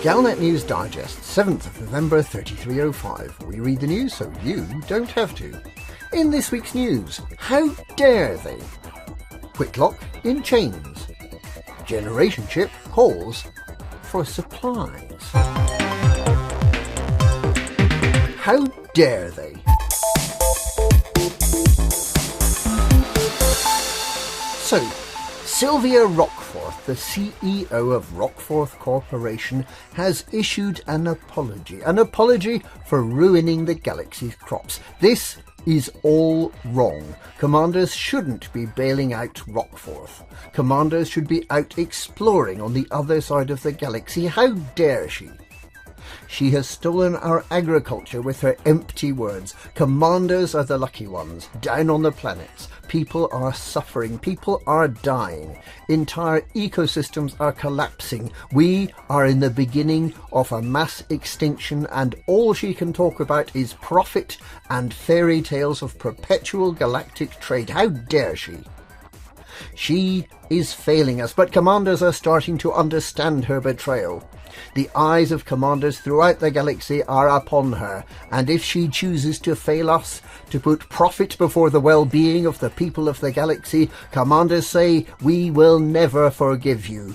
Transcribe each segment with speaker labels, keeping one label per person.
Speaker 1: Galnet News Digest, 7th of November 3305. We read the news so you don't have to. In this week's news, how dare they? Whitlock in chains. Generation ship calls for supplies. How dare they? So, Sylvia Rockforth, the CEO of Rockforth Corporation, has issued an apology for ruining the galaxy's crops. This is all wrong. Commanders shouldn't be bailing out Rockforth. Commanders should be out exploring on the other side of the galaxy. How dare she? She has stolen our agriculture with her empty words. Commanders are the lucky ones, down on the planets. People are suffering. People are dying. Entire ecosystems are collapsing. We are in the beginning of a mass extinction, and all she can talk about is profit and fairy tales of perpetual galactic trade. How dare she? She is failing us, but commanders are starting to understand her betrayal. The eyes of commanders throughout the galaxy are upon her, and if she chooses to fail us, to put profit before the well-being of the people of the galaxy, commanders say, we will never forgive you.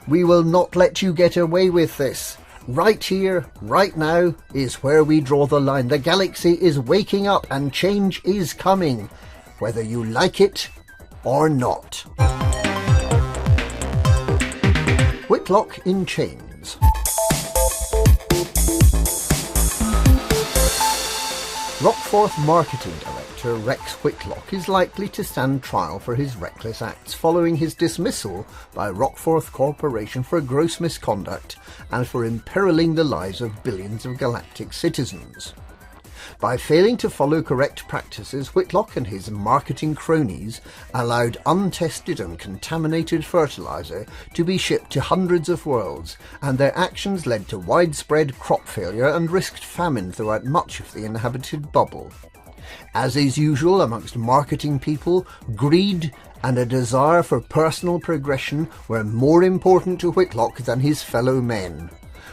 Speaker 1: We will not let you get away with this. Right here, right now, is where we draw the line. The galaxy is waking up and change is coming, whether you like it or not. Whitlock in chains. Rockforth Marketing Director Rex Whitlock is likely to stand trial for his reckless acts following his dismissal by Rockforth Corporation for gross misconduct and for imperiling the lives of billions of galactic citizens. By failing to follow correct practices, Whitlock and his marketing cronies allowed untested and contaminated fertiliser to be shipped to hundreds of worlds, and their actions led to widespread crop failure and risked famine throughout much of the inhabited bubble. As is usual amongst marketing people, greed and a desire for personal progression were more important to Whitlock than his fellow men.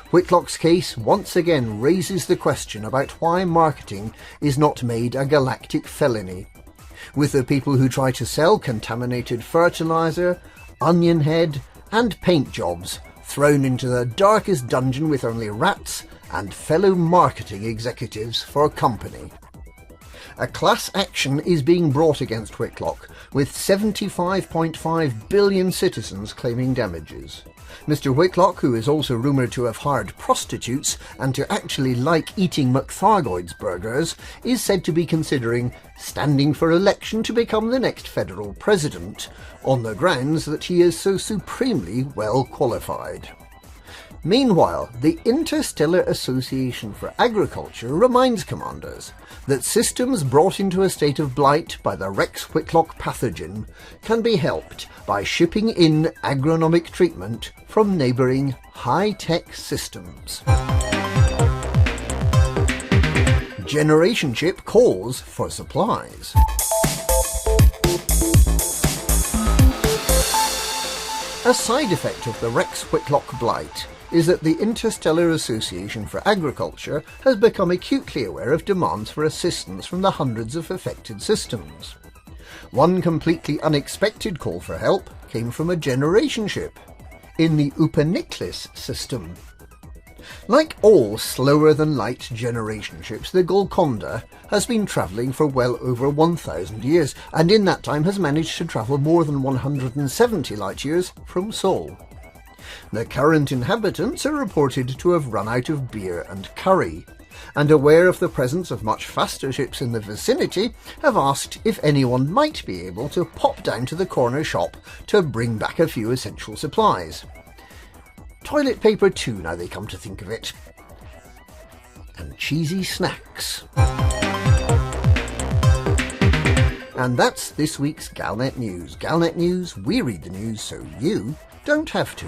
Speaker 1: Whitlock's case once again raises the question about why marketing is not made a galactic felony, with the people who try to sell contaminated fertiliser, onion head and paint jobs thrown into the darkest dungeon with only rats and fellow marketing executives for company. A class action is being brought against Whitlock, with 75.5 billion citizens claiming damages. Mr. Whitlock, who is also rumoured to have hired prostitutes and to actually like eating McThargoid's burgers, is said to be considering standing for election to become the next federal president, on the grounds that he is so supremely well qualified. Meanwhile, the Interstellar Association for Agriculture reminds commanders that systems brought into a state of blight by the Rex Whitlock pathogen can be helped by shipping in agronomic treatment from neighbouring high-tech systems. Generation ship calls for supplies. A side effect of the Rex Whitlock blight is that the Interstellar Association for Agriculture has become acutely aware of demands for assistance from the hundreds of affected systems. One completely unexpected call for help came from a generation ship in the Upaniklis system. Like all slower-than-light generation ships, the Golconda has been travelling for well over 1,000 years, and in that time has managed to travel more than 170 light-years from Sol. The current inhabitants are reported to have run out of beer and curry, and aware of the presence of much faster ships in the vicinity, have asked if anyone might be able to pop down to the corner shop to bring back a few essential supplies. Toilet paper too, now they come to think of it. And cheesy snacks. And that's this week's Galnet News. Galnet News, we read the news so you don't have to.